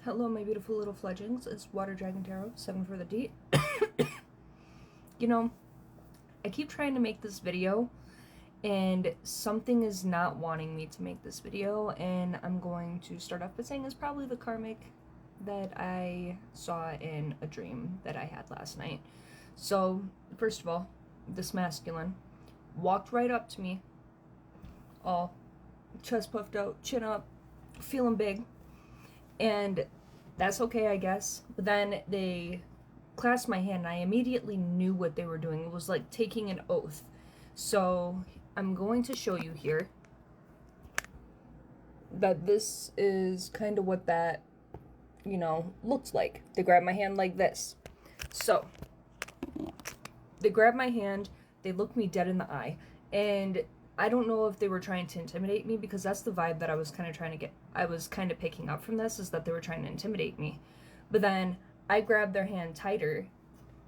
Hello, my beautiful little fledglings. It's Water Dragon Tarot, 7 for the D. You know, I keep trying to make this video, and something is not wanting me to make this video, and I'm going to start off by saying it's probably the karmic that I saw in a dream that I had last night. So, first of all, this masculine walked right up to me, all chest puffed out, chin up, feeling big, and that's okay, I guess. But then they clasped my hand, and I immediately knew what they were doing. It was like taking an oath. So I'm going to show you here that this is kind of what that, looks like. They grabbed my hand like this. So they grabbed my hand, they looked me dead in the eye, and I don't know if they were trying to intimidate me, because that's the vibe that I was kind of trying to get. I was kind of picking up from this, is that they were trying to intimidate me. But then I grabbed their hand tighter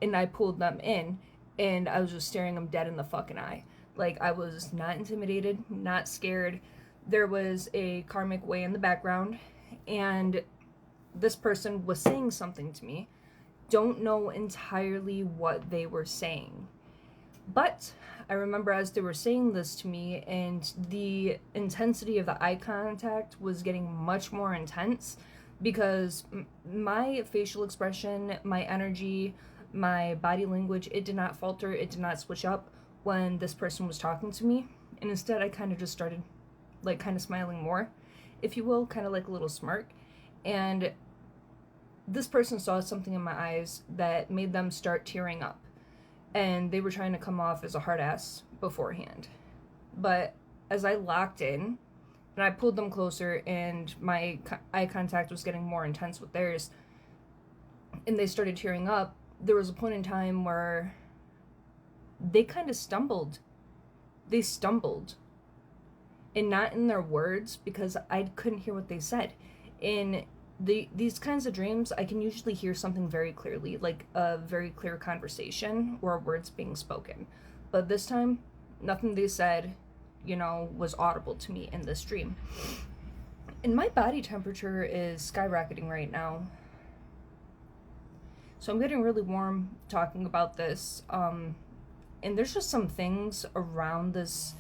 and I pulled them in, and I was just staring them dead in the fucking eye. Like, I was not intimidated, not scared. There was a karmic way in the background, and this person was saying something to me. Don't know entirely what they were saying. But I remember as they were saying this to me, and the intensity of the eye contact was getting much more intense, because my facial expression, my energy, my body language, it did not falter, it did not switch up when this person was talking to me. And instead I kind of just started like kind of smiling more, if you will, kind of like a little smirk. And this person saw something in my eyes that made them start tearing up. And they were trying to come off as a hard ass beforehand. But as I locked in, and I pulled them closer, and my eye contact was getting more intense with theirs, and they started tearing up, there was a point in time where they kind of stumbled. They stumbled. And not in their words, because I couldn't hear what they said. In these kinds of dreams, I can usually hear something very clearly, like a very clear conversation or words being spoken. But this time, nothing they said, was audible to me in this dream. And my body temperature is skyrocketing right now. So I'm getting really warm talking about this. And there's just some things around this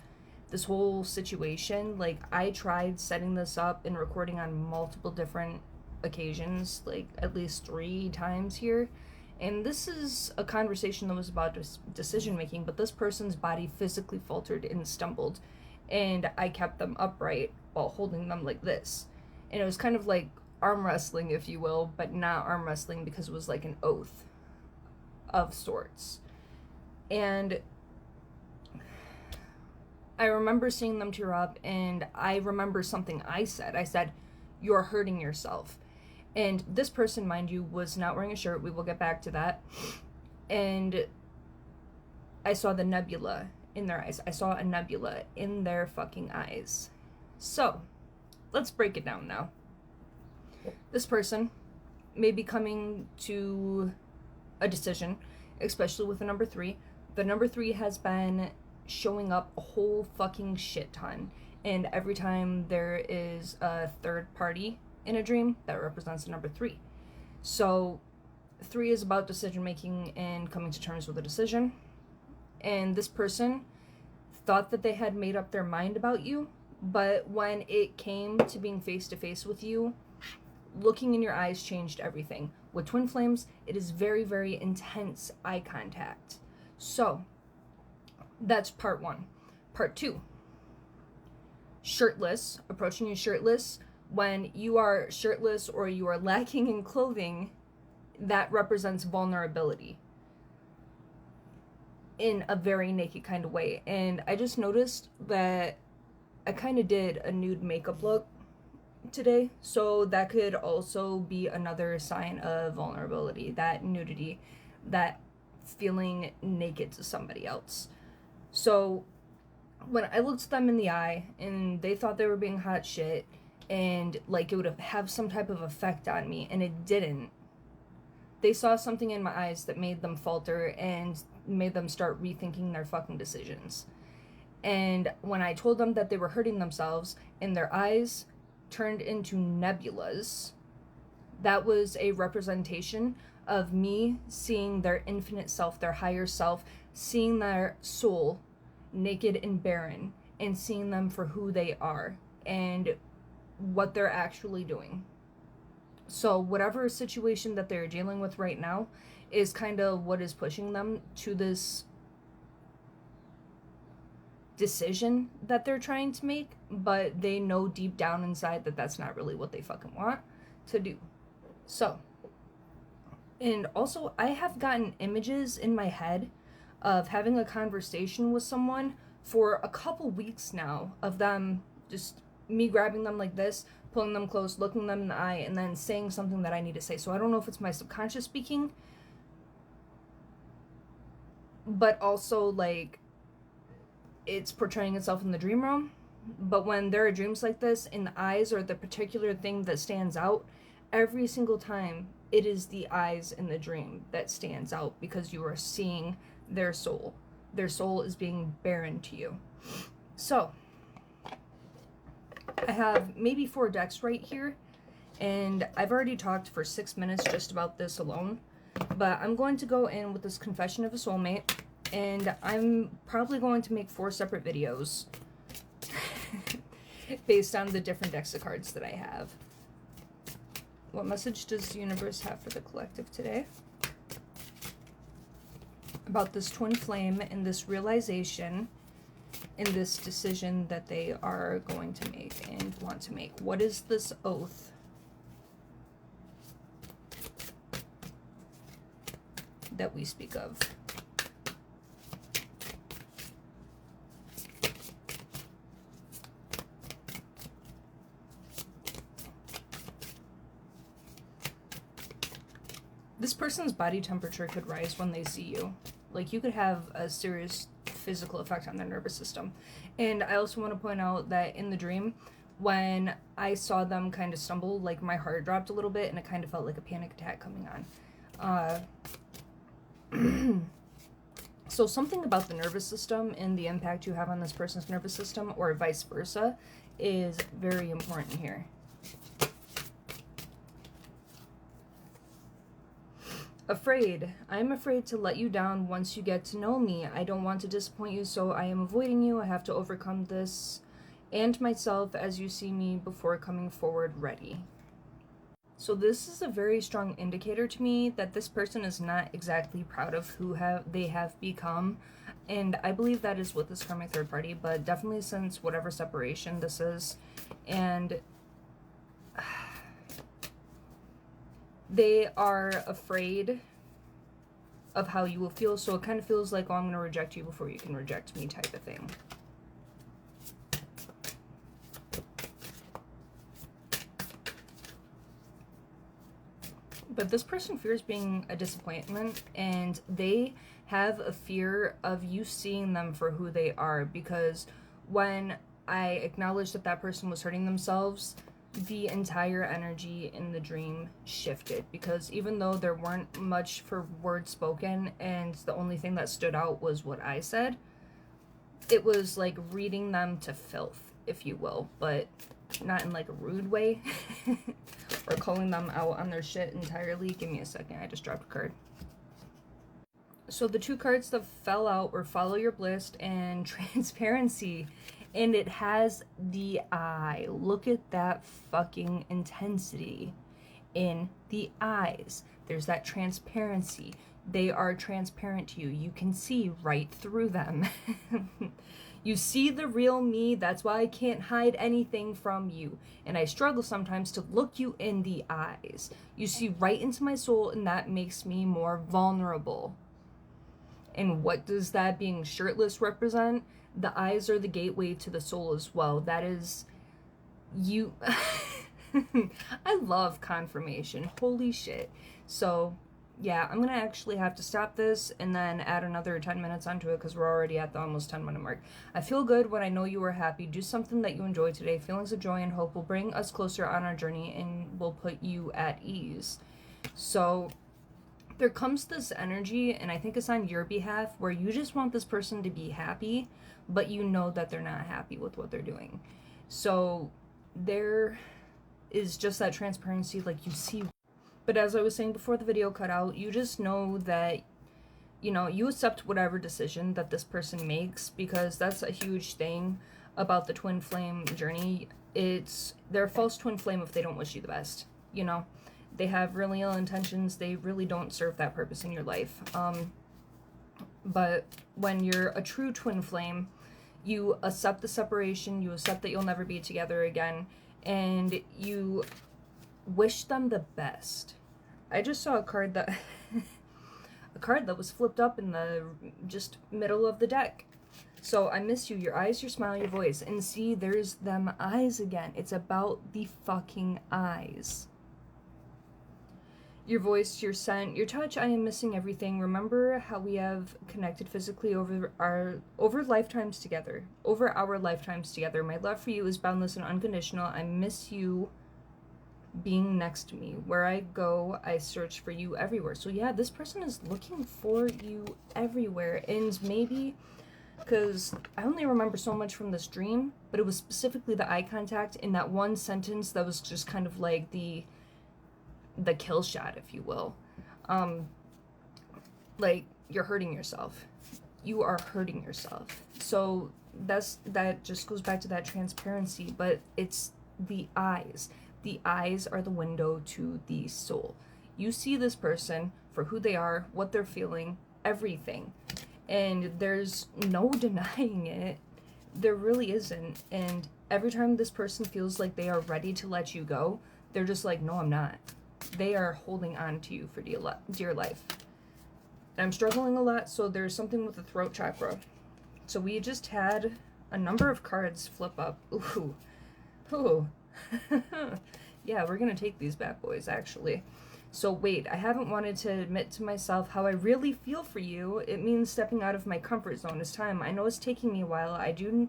whole situation. Like, I tried setting this up and recording on multiple different occasions, like at least 3 times here, and this is a conversation that was about decision making, but this person's body physically faltered and stumbled, and I kept them upright while holding them like this, and it was kind of like arm wrestling, if you will, but not arm wrestling, because it was like an oath of sorts. And I remember seeing them tear up, and I remember something I said, "You're hurting yourself." And this person, mind you, was not wearing a shirt. We will get back to that. And I saw the nebula in their eyes. I saw a nebula in their fucking eyes. So, let's break it down now. This person may be coming to a decision, especially with the number 3. The number 3 has been showing up a whole fucking shit ton. And every time there is a third party in a dream, that represents the number 3. So 3 is about decision making and coming to terms with a decision. And this person thought that they had made up their mind about you, but when it came to being face to face with you, looking in your eyes changed everything. With twin flames, it is very, very intense eye contact. So that's part 1. Part 2. Shirtless, approaching you shirtless. When you are shirtless or you are lacking in clothing, that represents vulnerability in a very naked kind of way. And I just noticed that I kind of did a nude makeup look today, so that could also be another sign of vulnerability, that nudity, that feeling naked to somebody else. So when I looked them in the eye, and they thought they were being hot shit, and like it would have some type of effect on me, and it didn't. They saw something in my eyes that made them falter and made them start rethinking their fucking decisions. And when I told them that they were hurting themselves and their eyes turned into nebulas, that was a representation of me seeing their infinite self, their higher self, seeing their soul naked and barren, and seeing them for who they are and what they're actually doing. So whatever situation that they're dealing with right now is kind of what is pushing them to this decision that they're trying to make, but they know deep down inside that that's not really what they fucking want to do. So, and also I have gotten images in my head of having a conversation with someone for a couple weeks now, of them just me grabbing them like this, pulling them close, looking them in the eye, and then saying something that I need to say. So I don't know if it's my subconscious speaking, but also like it's portraying itself in the dream realm. But when there are dreams like this, in the eyes or the particular thing that stands out, every single time it is the eyes in the dream that stands out, because you are seeing their soul. Their soul is being barren to you. So I have maybe 4 decks right here, and I've already talked for 6 minutes just about this alone, but I'm going to go in with this Confession of a Soulmate, and I'm probably going to make 4 separate videos based on the different decks of cards that I have. What message does the universe have for the collective today about this twin flame and this realization and this decision that they are going to make and want to make? What is this oath that we speak of? This person's body temperature could rise when they see you. Like, you could have a serious physical effect on their nervous system. And I also want to point out that in the dream, when I saw them kind of stumble, like, my heart dropped a little bit and it kind of felt like a panic attack coming on. So something about the nervous system and the impact you have on this person's nervous system, or vice versa, is very important here. Afraid. I am afraid to let you down once you get to know me. I don't want to disappoint you, so I am avoiding you. I have to overcome this and myself as you see me before coming forward ready. So this is a very strong indicator to me that this person is not exactly proud of who they have become. And I believe that is with this karmic third party, but definitely since whatever separation this is. And they are afraid of how you will feel, so it kind of feels like, oh, I'm going to reject you before you can reject me type of thing. But this person fears being a disappointment, and they have a fear of you seeing them for who they are, because when I acknowledged that that person was hurting themselves, the entire energy in the dream shifted, because even though there weren't much for words spoken and the only thing that stood out was what I said, it was like reading them to filth, if you will, but not in like a rude way or calling them out on their shit entirely. Give me a second, I just dropped a card. So the 2 cards that fell out were Follow Your Bliss and Transparency. And it has the eye. Look at that fucking intensity in the eyes. There's that transparency. They are transparent to you. You can see right through them. You see the real me. That's why I can't hide anything from you. And I struggle sometimes to look you in the eyes. You see right into my soul, and that makes me more vulnerable. And what does that being shirtless represent? The eyes are the gateway to the soul as well. That is you. I love confirmation. Holy shit. So yeah, I'm gonna actually have to stop this and then add another 10 minutes onto it, because we're already at the almost 10-minute mark. I feel good when I know you are happy. Do something that you enjoy today. Feelings of joy and hope will bring us closer on our journey and will put you at ease. So there comes this energy, and I think it's on your behalf, where you just want this person to be happy, but you know that they're not happy with what they're doing. So there is just that transparency, like you see. But as I was saying before the video cut out, you just know that, you know, you accept whatever decision that this person makes, because that's a huge thing about the twin flame journey. They're a false twin flame if they don't wish you the best, you know. They have really ill intentions. They really don't serve that purpose in your life. But when you're a true twin flame, you accept the separation, you accept that you'll never be together again, and you wish them the best. I just saw a card that a card that was flipped up in the just middle of the deck. So I miss you, your eyes, your smile, your voice. And see, there's them eyes again. It's about the fucking eyes. Your voice, your scent, your touch. I am missing everything. Remember how we have connected physically over our lifetimes together. Over our lifetimes together. My love for you is boundless and unconditional. I miss you being next to me. Where I go, I search for you everywhere. So yeah, this person is looking for you everywhere. And maybe because I only remember so much from this dream, but it was specifically the eye contact in that one sentence that was just kind of like the kill shot, if you will. Like, you're hurting yourself. You are hurting yourself. So that just goes back to that transparency, but it's the eyes. The eyes are the window to the soul. You see this person for who they are, what they're feeling, everything. And there's no denying it. There really isn't. And every time this person feels like they are ready to let you go, they're just like, no, I'm not. They are holding on to you for dear life. And I'm struggling a lot, so there's something with the throat chakra. So we just had a number of cards flip up. Ooh. Ooh. Yeah, we're gonna take these bad boys, actually. So wait, I haven't wanted to admit to myself how I really feel for you. It means stepping out of my comfort zone is time. I know it's taking me a while. I do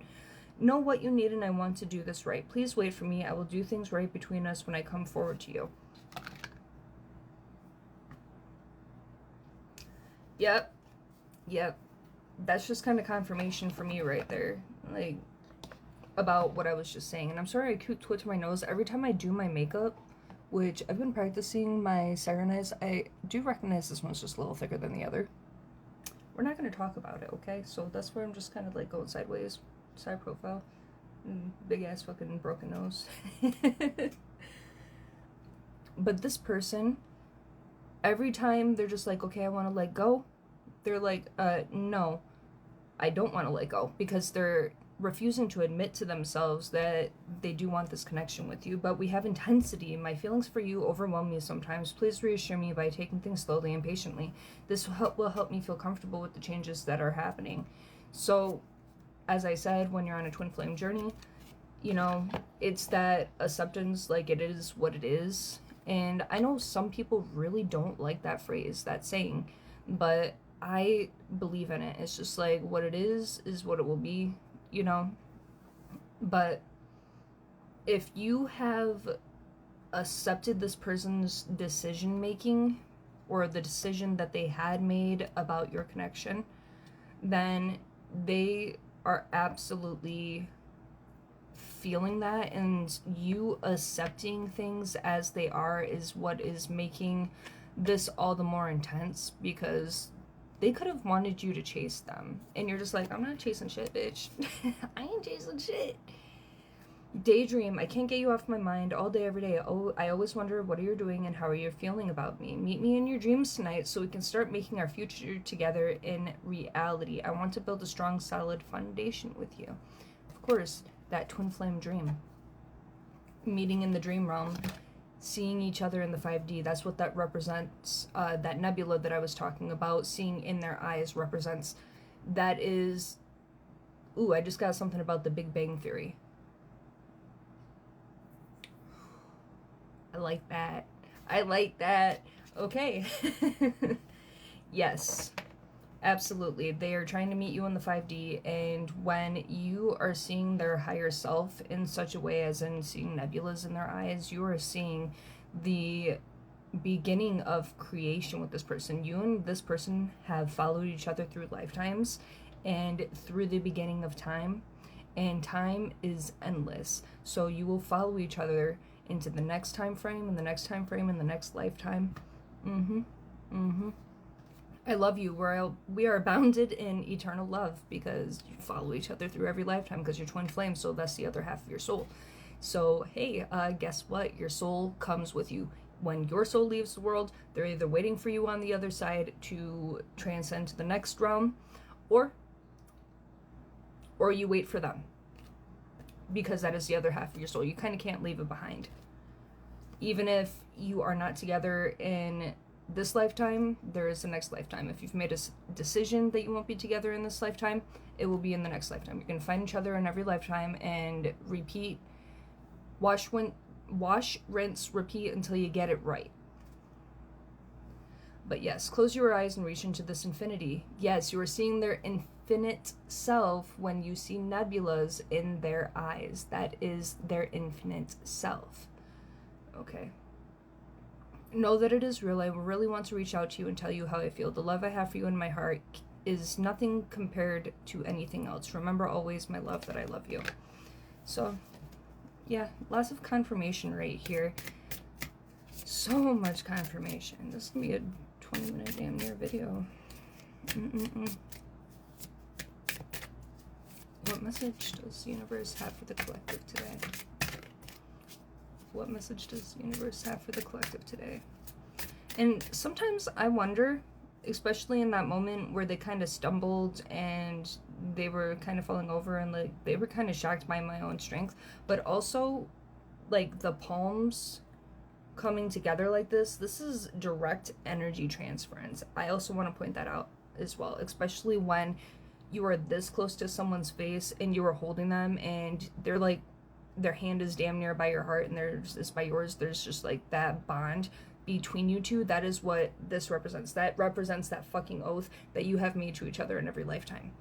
know what you need and I want to do this right. Please wait for me. I will do things right between us when I come forward to you. Yep. That's just kind of confirmation for me right there. Like, about what I was just saying. And I'm sorry I keep twitching my nose. Every time I do my makeup, which I've been practicing my siren eyes, I do recognize this one's just a little thicker than the other. We're not going to talk about it, okay? So that's where I'm just kind of like going sideways, side profile, big ass fucking broken nose. But this person, every time they're just like, okay, I want to let go, they're like, no, I don't want to let go, because they're refusing to admit to themselves that they do want this connection with you. But we have intensity. My feelings for you overwhelm me sometimes. Please reassure me by taking things slowly and patiently. This will help me feel comfortable with the changes that are happening. So, as I said, when you're on a twin flame journey, you know, it's that acceptance, like, it is what it is. And I know some people really don't like that phrase, that saying, but I believe in it. It's just like, what it is what it will be, you know. But if you have accepted this person's decision making, or the decision that they had made about your connection, then they are absolutely feeling that, and you accepting things as they are is what is making this all the more intense, because they could have wanted you to chase them, and you're just like, I'm not chasing shit, bitch. I ain't chasing shit. Daydream, I can't get you off my mind all day, every day. Oh, I always wonder what are you doing and how are you feeling about me. Meet me in your dreams tonight so we can start making our future together in reality. I want to build a strong, solid foundation with you. Of course, that twin flame dream. Meeting in the dream realm, seeing each other in the 5D, that's what that represents. That nebula that I was talking about, seeing in their eyes represents, that is, ooh, I just got something about the Big Bang Theory. I like that. Okay. Yes. Absolutely. They are trying to meet you in the 5D, and when you are seeing their higher self in such a way, as in seeing nebulas in their eyes, you are seeing the beginning of creation with this person. You and this person have followed each other through lifetimes and through the beginning of time, and time is endless. So you will follow each other into the next time frame, and the next time frame, and the next lifetime. I love you. We are bounded in eternal love because you follow each other through every lifetime because you're twin flames, so that's the other half of your soul. So, hey, guess what? Your soul comes with you. When your soul leaves the world, they're either waiting for you on the other side to transcend to the next realm, or you wait for them, because that is the other half of your soul. You kind of can't leave it behind. Even if you are not together in this lifetime, there is the next lifetime. If you've made a decision that you won't be together in this lifetime, it will be in the next lifetime. You're going to find each other in every lifetime and repeat, wash, rinse, repeat until you get it right. But yes, close your eyes and reach into this infinity. Yes, you are seeing their infinite self when you see nebulas in their eyes. That is their infinite self. Okay. Know that it is real. I really want to reach out to you and tell you how I feel. The love I have for you in my heart is nothing compared to anything else. Remember always, my love, that I love you. So, yeah, lots of confirmation right here. So much confirmation. This is going to be a 20-minute damn near video. What message does the universe have for the collective today? What message does the universe have for the collective today? And sometimes I wonder, especially in that moment where they kind of stumbled and they were kind of falling over and like they were kind of shocked by my own strength, but also like the palms coming together like this is direct energy transference. I also want to point that out as well, especially when you are this close to someone's face and you are holding them and they're like, their hand is damn near by your heart and theirs is by yours. There's just like that bond between you two. That is what this represents. That represents that fucking oath that you have made to each other in every lifetime.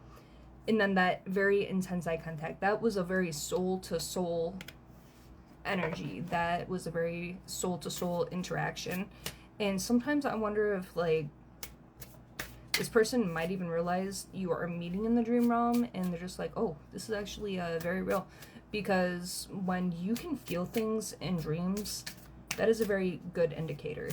And then that very intense eye contact, that was a very soul to soul energy. That was a very soul to soul interaction. And sometimes I wonder if like this person might even realize you are meeting in the dream realm and they're just like, oh, this is actually very real. Because when you can feel things in dreams, that is a very good indicator.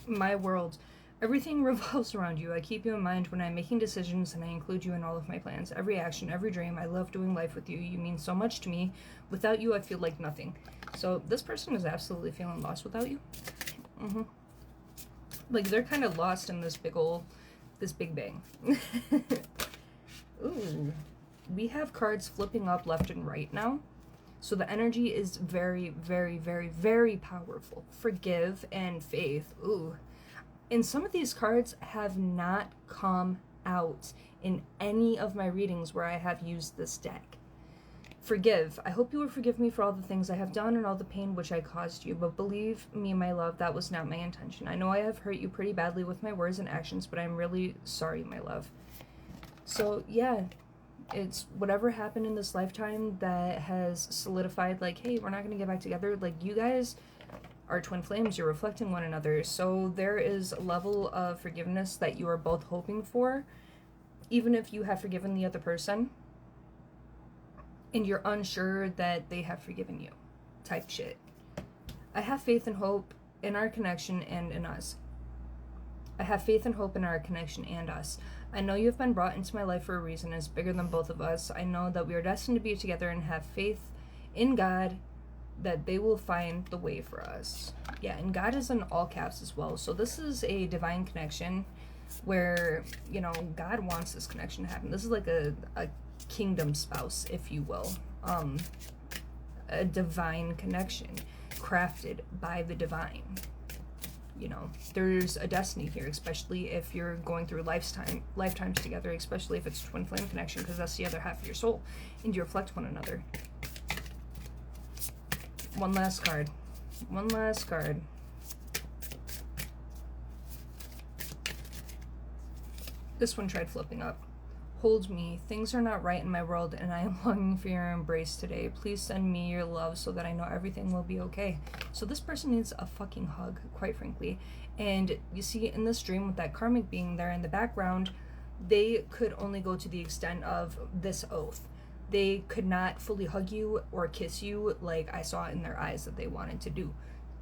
My world, everything revolves around you. I keep you in mind when I'm making decisions and I include you in all of my plans. Every action, every dream, I love doing life with you. You mean so much to me. Without you, I feel like nothing. So this person is absolutely feeling lost without you. Like they're kind of lost in this big bang. Ooh. We have cards flipping up left and right now. So the energy is very, very, very, very powerful. Forgive and faith. Ooh. And some of these cards have not come out in any of my readings where I have used this deck. Forgive. I hope you will forgive me for all the things I have done and all the pain which I caused you. But believe me, my love, that was not my intention. I know I have hurt you pretty badly with my words and actions, but I'm really sorry, my love. So, yeah. It's whatever happened in this lifetime that has solidified, like, hey, we're not going to get back together. Like, you guys are twin flames. You're reflecting one another. So there is a level of forgiveness that you are both hoping for, even if you have forgiven the other person and you're unsure that they have forgiven you type shit. I have faith and hope in our connection and in us. I have faith and hope in our connection and us. I know you have been brought into my life for a reason. It's bigger than both of us. I know that we are destined to be together and have faith in God that they will find the way for us. Yeah, and God is in all caps as well. So this is a divine connection where, you know, God wants this connection to happen. This is like a kingdom spouse, if you will. A divine connection crafted by the divine. You know, there's a destiny here, especially if you're going through lifetimes together, especially if it's twin flame connection, because that's the other half of your soul, and you reflect one another. One last card. This one tried flipping up. Hold me. Things are not right in my world, and I am longing for your embrace today. Please send me your love so that I know everything will be okay. So this person needs a fucking hug, quite frankly. And you see, in this dream with that karmic being there in the background, they could only go to the extent of this oath. They could not fully hug you or kiss you like I saw in their eyes that they wanted to do.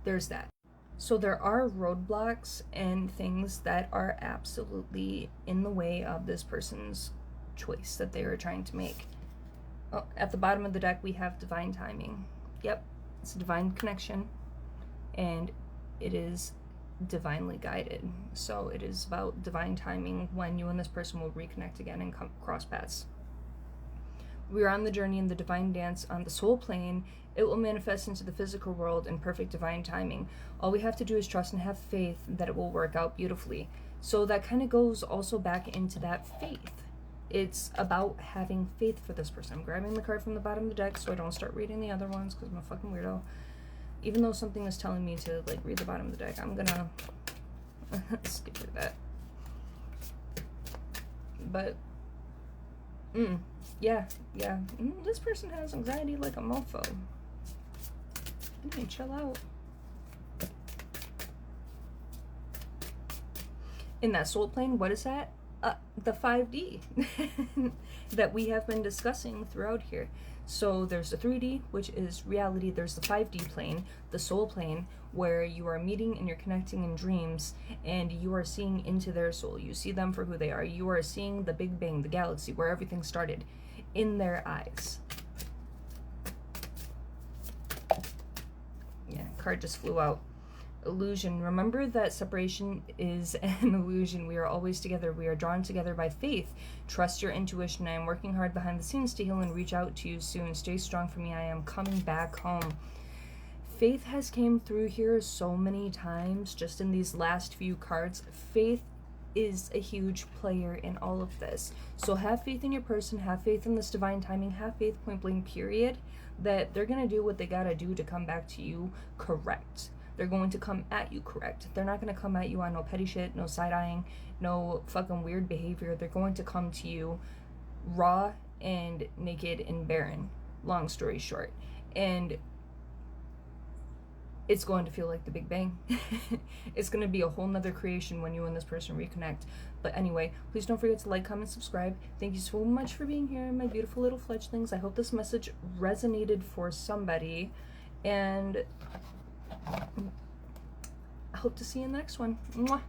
There's that. So there are roadblocks and things that are absolutely in the way of this person's choice that they are trying to make. Oh, at the bottom of the deck we have divine timing. Yep, it's a divine connection, and it is divinely guided. So it is about divine timing when you and this person will reconnect again and come cross paths. We are on the journey in the divine dance on the soul plane. It will manifest into the physical world in perfect divine timing. All we have to do is trust and have faith that it will work out beautifully. So that kind of goes also back into that faith. It's about having faith for this person. I'm grabbing the card from the bottom of the deck so I don't start reading the other ones because I'm a fucking weirdo. Even though something is telling me to like read the bottom of the deck, I'm gonna skip through that. But yeah. This person has anxiety like a mofo. I mean, chill out. In that soul plane, what is that? The 5D that we have been discussing throughout here. So there's the 3D, which is reality. There's the 5D plane, the soul plane, where you are meeting and you're connecting in dreams, and you are seeing into their soul. You see them for who they are. You are seeing the Big Bang, the galaxy, where everything started, in their eyes. Yeah, card just flew out. Illusion. Remember that separation is an illusion. We are always together. We are drawn together by faith. Trust your intuition. I am working hard behind the scenes to heal and reach out to you soon. Stay strong for me. I am coming back home. Faith has came through here so many times just in these last few cards. Faith is a huge player in all of this. So have faith in your person. Have faith in this divine timing. Have faith, point blank, period, that they're going to do what they got to do to come back to you correct. They're going to come at you correct. They're not going to come at you on no petty shit, no side-eyeing, no fucking weird behavior. They're going to come to you raw and naked and barren, long story short. And it's going to feel like the Big Bang. It's going to be a whole nother creation when you and this person reconnect. But anyway, please don't forget to like, comment, subscribe. Thank you so much for being here, my beautiful little fledglings. I hope this message resonated for somebody. And I hope to see you in the next one. Mwah.